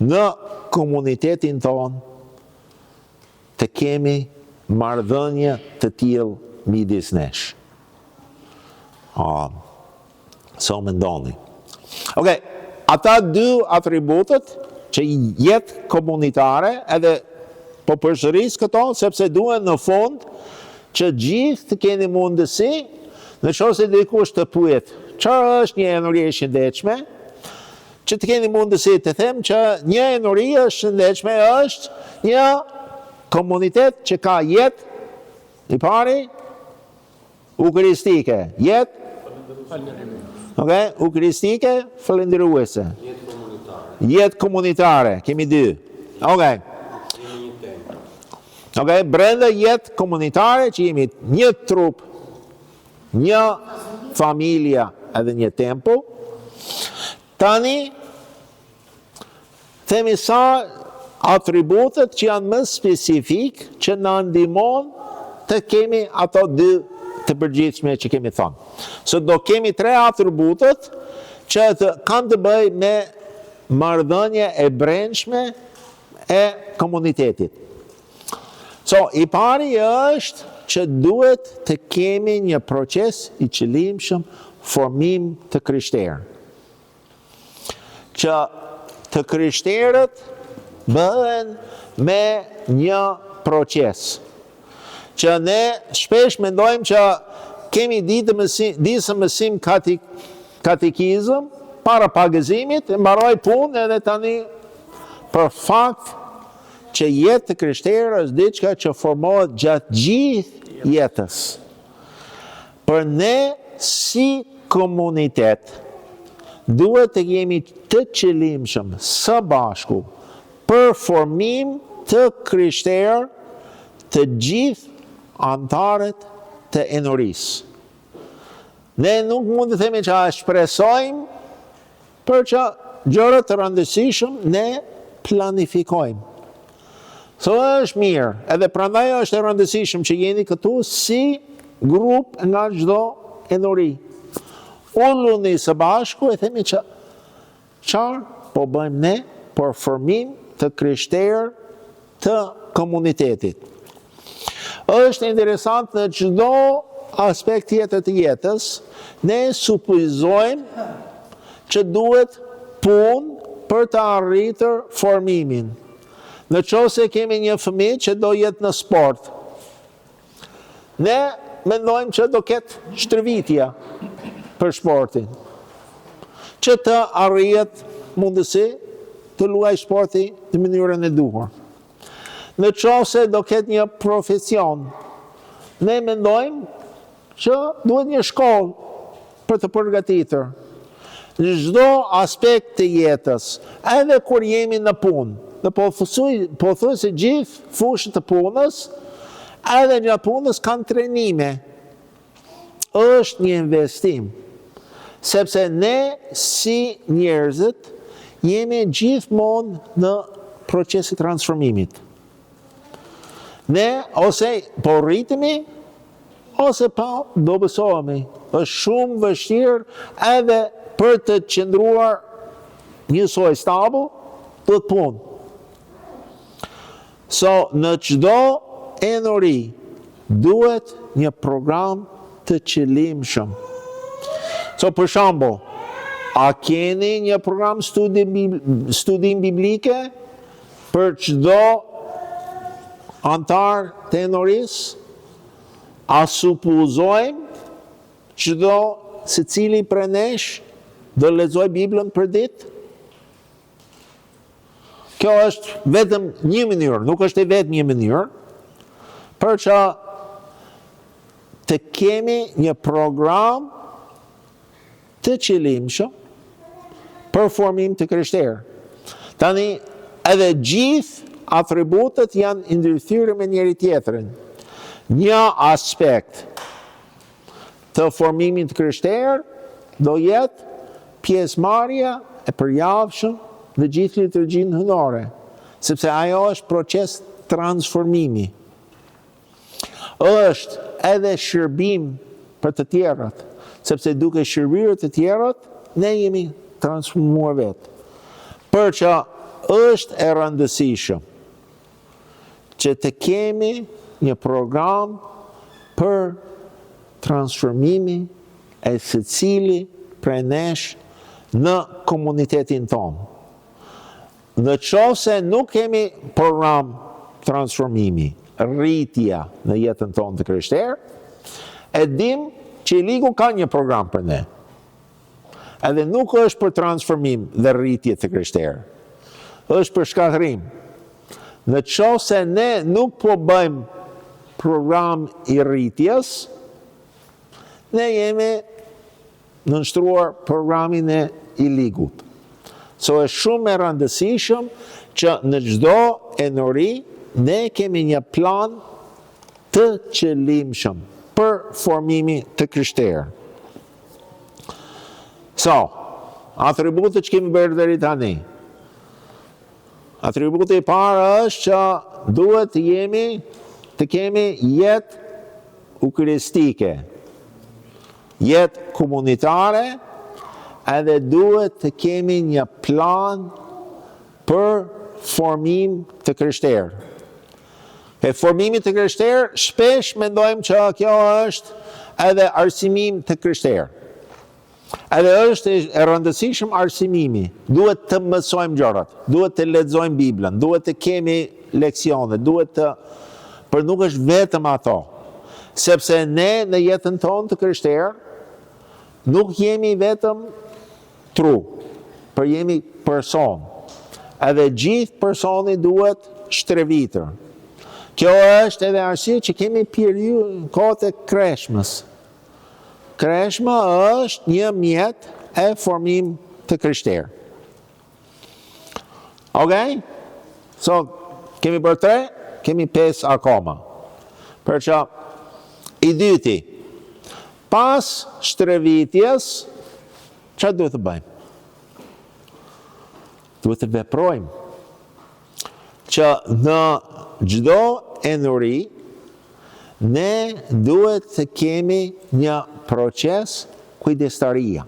në komunitetin tonë të kemi marrëdhënie të tillë midis nesh. So mendoni. Okej, ata dy atributet që jetë komunitare, edhe po përsëris këto, sepse duhen në fund që gjithë të keni mundësi, në qoftë se dikush të pyet, çfarë është një enuri e shëndetshme, që të keni mundësi të them që një enuri e shëndetshme është një komunitet që ka jetë, i pari, ukaristike, jetë, ukaristike, falendëruese. Jetë komunitare, kemi dy. Brenda jetë komunitare që jemi një trup, një familja edhe një tempull. Tani, themi sa atributet që janë më spesifik që na ndihmon të kemi ato dy të përgjithshme që kemi thënë. So do kemi 3 atributet që kanë të bëjë me marrëdhënie e brendshme e komunitetit. So, i pari është që duhet të kemi një proces i qëllimshëm formim të krishterë. Që të krishterët bëhen me një proces. Që ne shpesh mendojmë që kemi disë mësim katekizëm para pagëzimit, e mbaroj punë edhe tani për fakt që jetë të krishterë është diçka që formohet gjatë gjithë jetës. Për ne si komunitet duhet të jemi të qëllimshëm së bashku për formim të krishterë të gjithë antarët të enurisë. Ne nuk mund të themi që a shpresojmë, për që gjërat të rëndësishëm ne planifikojmë. So është mirë, edhe prandaj është e rëndësishëm që jeni këtu si grup nga çdo enuri. Ulluni së bashku e themi që çfarë po bëjmë ne për formim të krishterë të komunitetit. Është interesant në çdo aspekt tjetër të jetës, ne supozojmë që duhet punë për të arritur formimin. Në qoftë se kemi një fëmijë që do jetë në sport, ne mendojmë që do ketë shtrëvitja për sportin, që të arrijet mundësi të luaj sporti në mënyrën e duhur. Në qoftë se do ketë një profesion, ne mendojmë që duhet një shkollë për të përgatitur. Në çdo aspekt të jetës, edhe kur jemi në punë, dhe po thuaj se gjithë fushët të punës, edhe një punës kanë trajnime. Është një investim, sepse ne si njerëzit jemi gjithmonë në procesin e transformimit. Ne ose po rritemi, ose pa, do besohemi. Është shumë vështirë edhe për të qëndruar njësoj stabil, do të punë. So, në çdo enori, duhet një program të qëllimshëm. So, për shembull, a keni një program studim biblike për çdo antar të enorisë? A supozojmë çdo secili prej nesh do lexoj Biblën për ditë? Kjo është vetëm një mënyrë, nuk është e vetëm një mënyrë, për që të kemi një program të qëllimshëm për formim të krishterë. Tani, edhe gjithë atributet janë ndërthyer me njëri tjetrin. Një aspekt të formimit të krishterë do jetë pjesëmarrja e përjavshëm në gjithë liturgjinë hynore, sepse ajo është proces transformimi. Është edhe shërbim për të tjerët, sepse duke shërbyer të tjerët, ne jemi transformuar vetë. Për që është e rëndësishëm që të kemi një program për transformimi e secili prej nesh në komunitetin tonë. Në qoftë se nuk kemi program transformimi, rritja në jetën tonë të krishterë, e dim që i ligu ka një program për ne. Edhe nuk është për transformim dhe rritje të krishterë, është për shkatërim. Në qoftë se ne nuk po bëjmë program i rritjes, ne jemi nënshtruar programin e i ligut. So është shumë e rëndësishëm që në çdo enori ne kemi një plan të qëllimshëm për formimi të krishterë. So, atributet që kemi bërë deri tani. Atributi i parë është që duhet të kemi jetë ukaristike, jetë komunitare, edhe duhet të kemi një plan për formim të krishterë. E formimi të krishterë, shpesh mendojmë që kjo është edhe arsimim të krishterë. Edhe është e rëndësishëm arsimimi. Duhet të mësojmë gjërat, duhet të lexojmë Biblën, duhet të kemi leksione, për nuk është vetëm ato. Sepse ne në jetën tonë të krishterë nuk jemi vetëm tru, për jemi person. Edhe gjithë personi duhet shtrevitër. Kjo është edhe arsye që kemi periudhë kohët e kreshmës. Kreshma është një mjet e formim të krishterë. Okay? So, kemi bërë 3, kemi 5 akoma. Përça, i dyti, pas shtrevitjes, çfarë duhet të bëjmë? Duhet të veprojmë. Që në çdo enori, ne duhet të kemi një proces kujdestaria.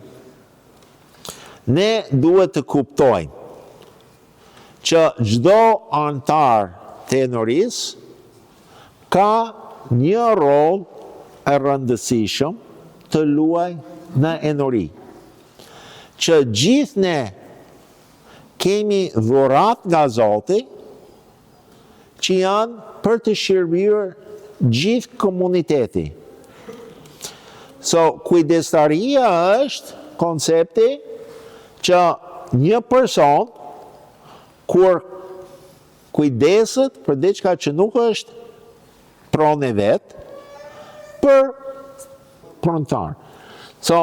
Ne duhet të kuptojmë që çdo antar të enorisë ka një rol e rëndësishëm të luaj në enori. Që gjithë ne kemi dhurat nga Zoti që janë për të shërbyer gjithë komuniteti. So, kujdestaria është koncepti që një person kur kujdeset për diçka që nuk është pronë e vetë, për prontar. So,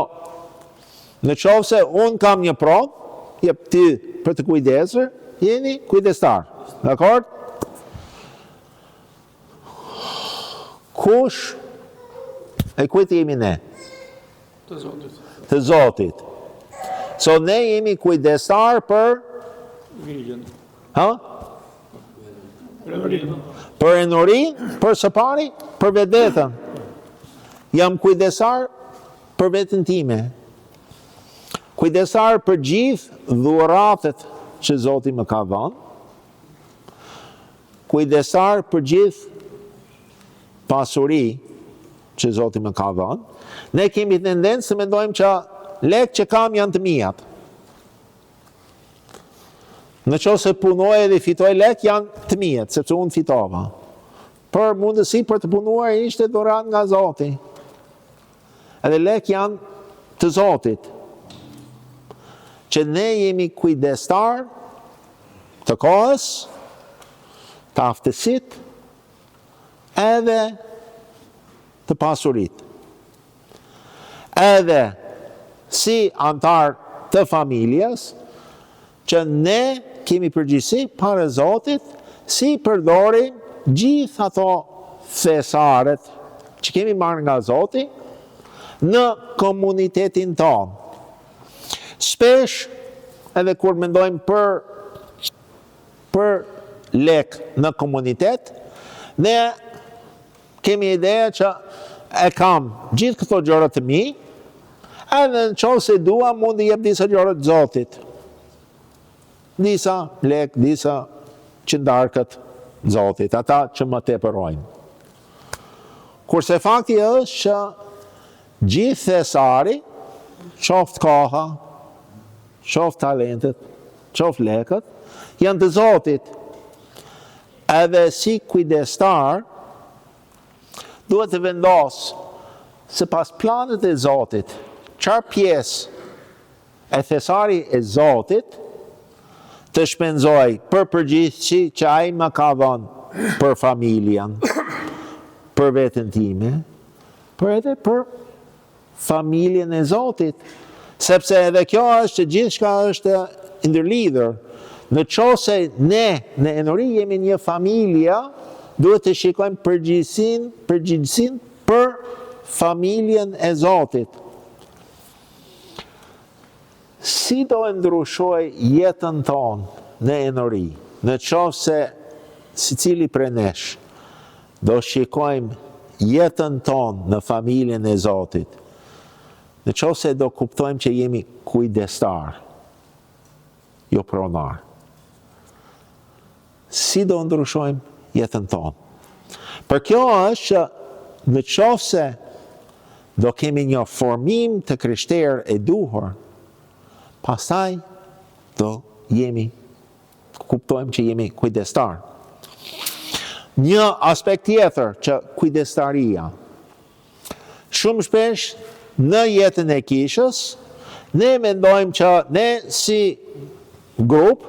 në qoftë se unë kam një pronë, jep ti për të kujdesur, jeni kujdestar. Dakor? Kush e kujt jemi ne? Të Zotit. Të Zotit. So ne jemi kujdestar për Vigjen. ha? Për enorin, për së pari, për vetveten. jam kujdesar për veten time. Kujdesar për gjithë dhuratet që Zoti më ka dhënë. Kujdesar për gjithë pasuri që Zoti më ka dhënë. Ne kemi tendencë të mendojmë që lekë që kam janë të mijat. Në qoftë se punoj dhe fitoj lekë janë të mijat, sepse unë fitova. Për mundësi për të punuar ishte dhurat nga Zoti. Edhe lekë janë të Zotit. Që ne jemi kujdestar të kohës, të aftësit, edhe të pasurit. Edhe si antar të familjes, që ne kemi përgjegjësi para Zotit, si përdorim gjithë ato thesaret që kemi marrë nga Zoti në komunitetin tonë. Shpesh, edhe kur mendojmë për lekë në komunitet, ne kemi ideja që e kam gjithë këto gjëra të mi, edhe në qovë se dua mund të jep disa gjëra të Zotit. Disa lekë, disa qëndarkët Zotit, ata që më tepërojnë. Kurse fakti është që gjithë thesari, qoftë koha, qoftë talentet, qoftë lekët, janë të Zotit. Edhe si kujdestar, duhet të vendosë se pas planet e Zotit, çfarë pjesë e thesari e Zotit të shpenzoj për përgjithësi që ai më ka dhënë për familjen, për veten time, por edhe për familjen e Zotit. Sepse edhe kjo është që gjithçka është ndërlidhur. Në qoftë se ne në enori jemi një familje, duhet të shikojmë përgjegjësinë për familjen e Zotit. Si do e ndryshoj jetën tonë në enori, në qoftë se secili prej nesh do shikojmë jetën tonë në familjen e Zotit, në qoftë se do kuptojmë që jemi kujdestar, jo pronar. Si do ndryshojmë jetën tonë? Për kjo është që në qoftë se do kemi një formim të krishterë e duhur, pastaj do kuptojmë që jemi kujdestar. Një aspekt tjetër që kujdestaria. Shumë shpesh në jetën e kishës, ne mendojmë që ne si grup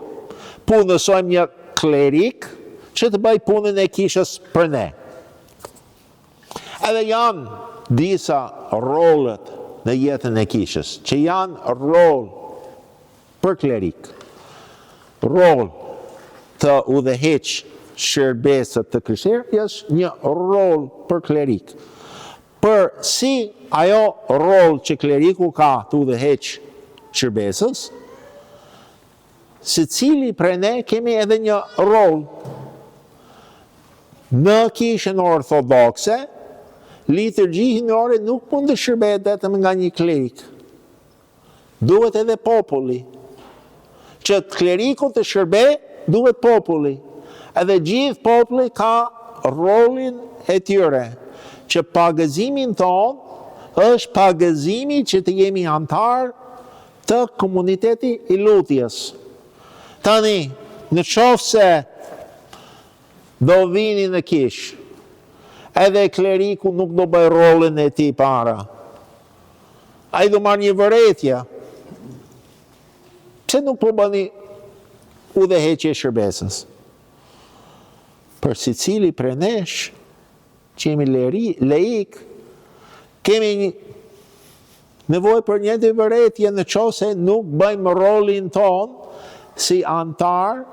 punësojmë një klerik që të bëj punën e kishës për ne. Edhe janë disa rolet në jetën e kishës, që janë rol për klerik, rol të udhëheq shërbesët të krishterë, është një rol për klerik. Për si ajo rol që kleriku ka të udhëheq shërbesës, secili prej ne kemi edhe një rol. Në kishën ortodokse, liturgjiore nuk mund të shërbehet vetëm nga një klerik. Duhet edhe populli. Që kleriku të shërbe, duhet populli. Edhe gjithë populli ka rolin e tyre. Që pagëzimin tonë është pagëzimi që të jemi antar të komuniteti i lutjes. Tani, në qoftë se do vini në kishë, edhe kleriku nuk do bëj rolin e ti para. Ai do marrë një vërejtje. Pse nuk po bëni udhëheqje shërbesës? Për secili prej nesh, që jemi laik, kemi nevojë për një vërejtje në qoftë se nuk bëjmë rolin ton si antar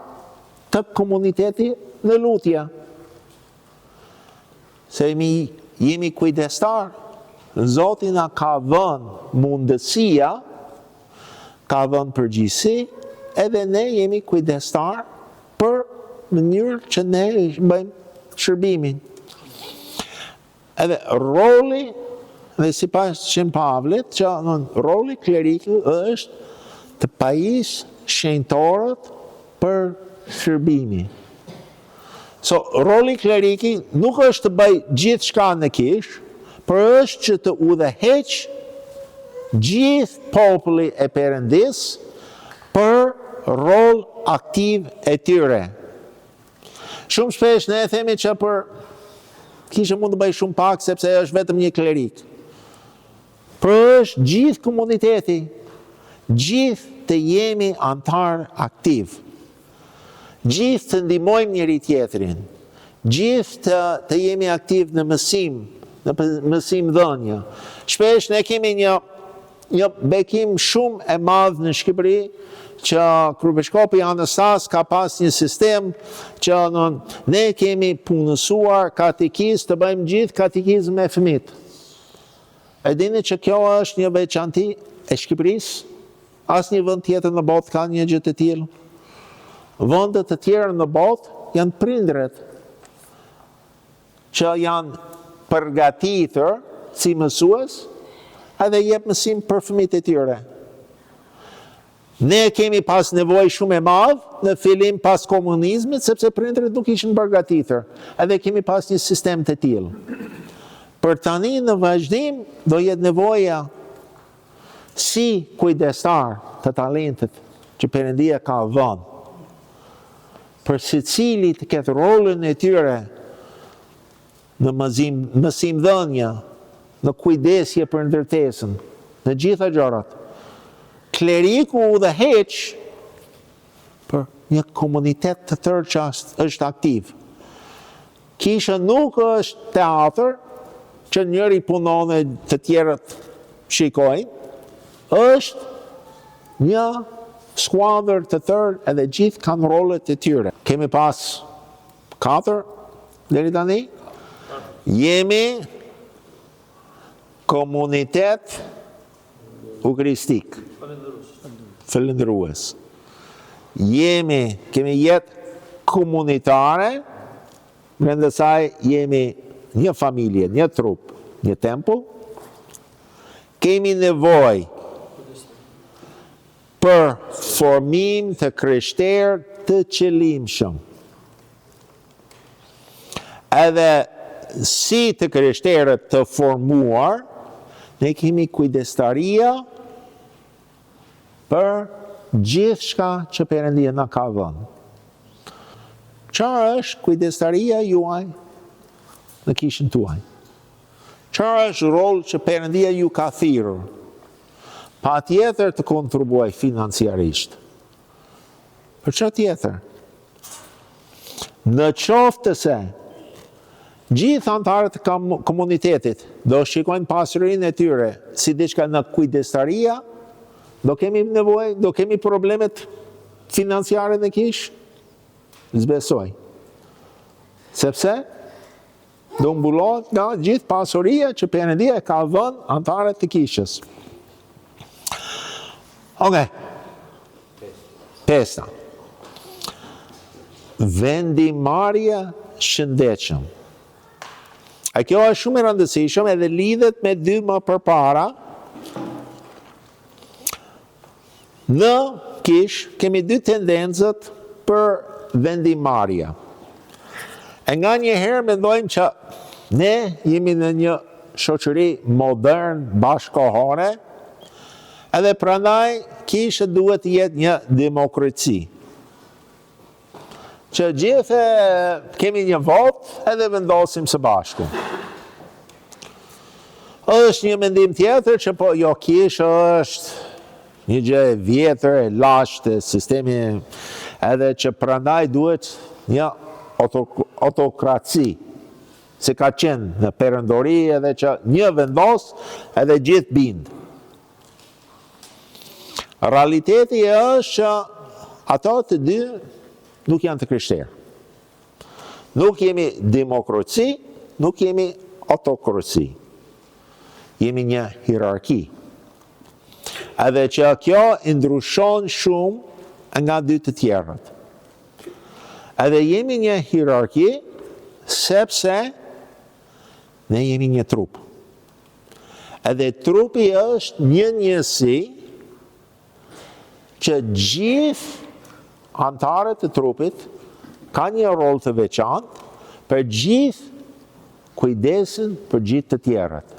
të komuniteti në lutje. Se jemi kujdestar, Zoti na ka dhënë mundësia, ka dhënë përgjegjësi, edhe ne jemi kujdestar për mënyrë që ne bëjmë shërbimin. Edhe roli dhe sipas Shën Pavlit, që roli klerikut është të pajis shenjtorët për shërbimi. So, roli kleriki nuk është të bëj gjithë shka në kish, për është që të udhëheq gjithë populli e Perëndis për rol aktiv e tyre. Shumë shpesh ne e themi që për kishë mund të bëj shumë pak sepse është vetëm një klerik. Për është gjithë komuniteti, gjithë të jemi antar aktiv. Gjithë të ndihmojmë njëri tjetrin, gjithë të jemi aktiv në mësim, në mësim dhënje. Shpesh ne kemi një bekim shumë e madh në Shqipëri, që Kryebiskopi Anastas ka pas një sistem që ne kemi punësuar katekizë të bëjmë gjithë katekizëm me fëmijët. E dini që kjo është një veçanti e Shqipërisë? Asnjë vend tjetër në botë ka një gjë të tillë. Vendet të tjera në botë janë prindërit që janë përgatitur si mësues edhe jep mësim për fëmijët e tyre. Ne kemi pas nevojë shumë e madh në fillim pas komunizmit, sepse prindërit nuk ishin përgatitur, edhe kemi pas një sistem të tillë. Për tani në vazhdim do jetë nevoja si kujdestar të talentit që Perëndia ka dhënë, për secili të ketë rolin e tyre në mësimdhënie, në kujdesje për ndërtesën, në gjitha gjërat. Kleriku udhëheq për një komunitet të tërë që është aktiv. Kisha nuk është teatr që njëri punon e të tjerët shikojnë, është një skuadër të tërë edhe gjithë kanë rolet e tyre. Kemi pas 4 deri tani. Jemi komunitet ukristik, falendërues. Kemi jetë komunitare, brenda saj jemi një familje, një trup, një tempull. Kemi nevojë për formim të krishterë të qëllimshëm. Edhe si të krishterët të formuar, ne kemi kujdestaria për gjithë shka që Perëndia na ka dhënë. Çfarë është kujdestaria juaj në kishën tuaj? Çfarë është rol që Perëndia ju ka thirrur? Pa tjetër të kontribuaj financiarisht. Për çfarë tjetër? Në qoftë se gjithë antarët e komunitetit do shikojnë pasurinë e tyre si diçka në kujdestaria, do kemi nevojë, do kemi problemet financiare në kishë? Zbesoj. Sepse do mbulohet nga gjithë pasuria që Perëndia ka dhënë antarët të kishës. Okay. 5. Vendimarrja shëndetshëm. A kjo është shumë e rëndësishme edhe lidhet me 2 më përpara. Në kish kemi 2 tendencët për vendimarrja. E nga një herë mendojmë që ne jemi në një shoqëri modern, bashkohore, edhe prandaj kishë duhet të jetë një demokraci. Që gjithë kemi një votë edhe vendosim së bashku. Është një mendim tjetër që po jo kishë është një gjë e vjetër, e lashtë, sistemi edhe që prandaj duhet një autokraci, se ka qenë në perëndori edhe që një vendos edhe gjithë bindë. Realiteti është që ato të 2 nuk janë të krishterë. Nuk jemi demokraci, nuk jemi autokraci. Jemi një hierarki. Edhe që kjo ndryshon shumë nga 2 të tjerët. Edhe jemi një hierarki sepse ne jemi një trup. Edhe trupi është një njësi që gjithë antarët e trupit ka një rol të veçantë për gjithë kujdesin për gjithë të tjerët.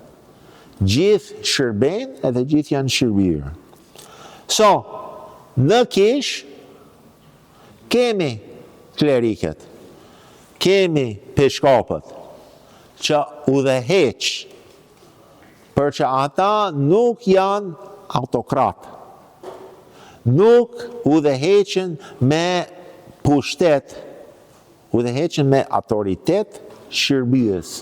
Gjithë shërben edhe gjithë janë shërbyrë. So, në kish, kemi kleriket, kemi peshkopët, që udhëheq, për që ata nuk janë autokratë. Nuk udhëheqen me pushtet, udhëheqen me autoritet shërbyrës,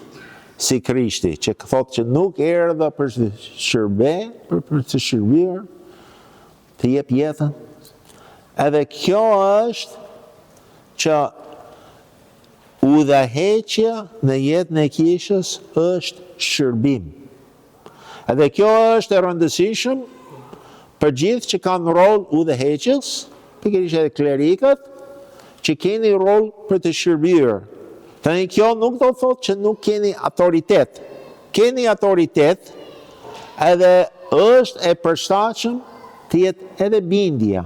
si Krishti, që thotë që nuk erdha për të shërbe, për të shërbyer, të jep jetën. Edhe kjo është që udhëheqja në jetën e kishës është shërbim. Edhe kjo është e rëndësishëm për gjithë që kanë rol udhëheqës, pikërisht edhe klerikët, që keni rol për të shërbyer. Tani kjo nuk do të thotë që nuk keni autoritet. Keni autoritet edhe është e përshtatshëm të jetë edhe bindja.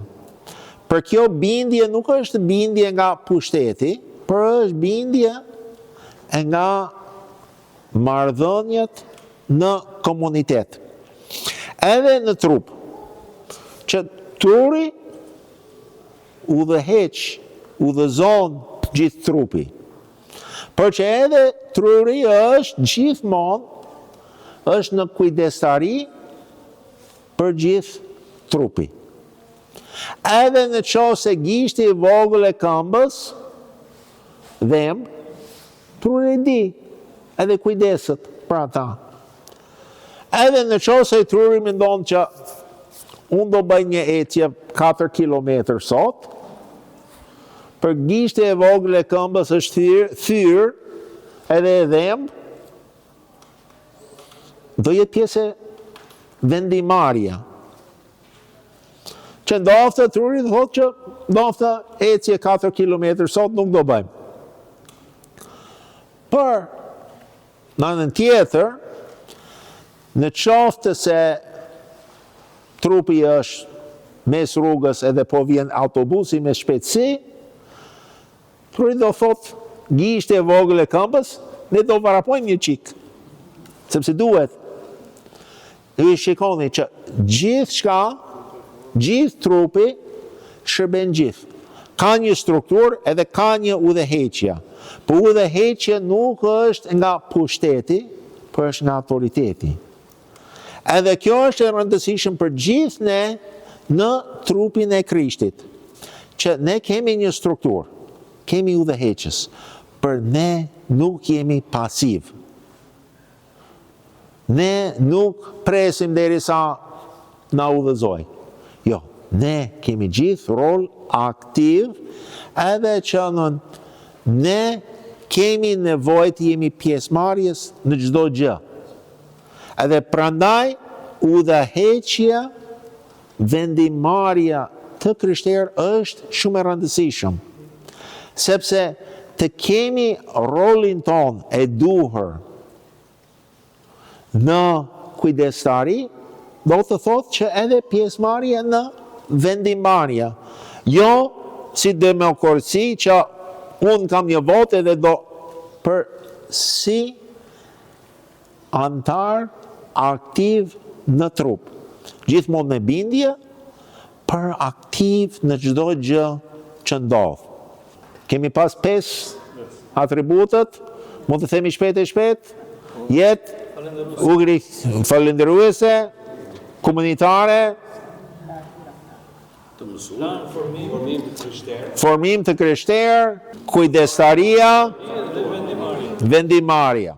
Për kjo bindje nuk është bindje nga pushteti, por është bindje nga marrëdhëniet në komunitet. Edhe në trup, që truri udhëheq, udhëzon gjithë trupi. Për që edhe truri është gjithmonë është në kujdestari për gjithë trupi. Edhe në qoftë se gishti i vogël e këmbës, dhem, truri di, edhe kujdeset për ata. Edhe në qoftë se truri mendon që unë do bëj një ecje 4 kilometër sot, për gishti e vogël e këmbës është thyrë, edhe e dhem, do jetë pjesë vendimarja. Që ndoftë truri dhe thotë që ndoftë ecje 4 kilometër sot nuk do bëjmë. Për në anën tjetër, në qoftë se trupi është mes rrugës edhe po vjen autobusi me shpejtësi, truri do thotë gishti e vogël e këmbës, ne do varapojmë një qik, sepse duhet. Ju shikoni që gjithë shka, gjithë trupi shërben gjithë. Ka një struktur edhe ka një udhëheqja. Po udhëheqja nuk është nga pushteti, por është nga autoriteti. Edhe kjo është e rëndësishëm për gjithë ne në trupin e Krishtit. Që ne kemi një struktur, kemi udhëheqës, për ne nuk jemi pasiv. Ne nuk presim derisa na udhëzoj. Jo, ne kemi gjithë rol aktiv, edhe që ne kemi nevojë të jemi pjesëmarrjes në çdo gjë. Edhe prandaj udhëheqja, vendimarrja të krishterë është shumë e rëndësishëm. Sepse të kemi rolin ton e duhur në kujdestari, do të thotë që edhe pjesëmarrja në vendimarrja. Jo si demokraci që unë kam një votë edhe do për si antar aktiv në trup. Gjithmonë me bindje, për aktiv në çdo gjë që ndodh. Kemi pas 5 atributet, mund të themi shpejt e shpejt, jetë, ugri falënderuese, komunitare, formim të krishterë, kujdestaria, vendimarrja.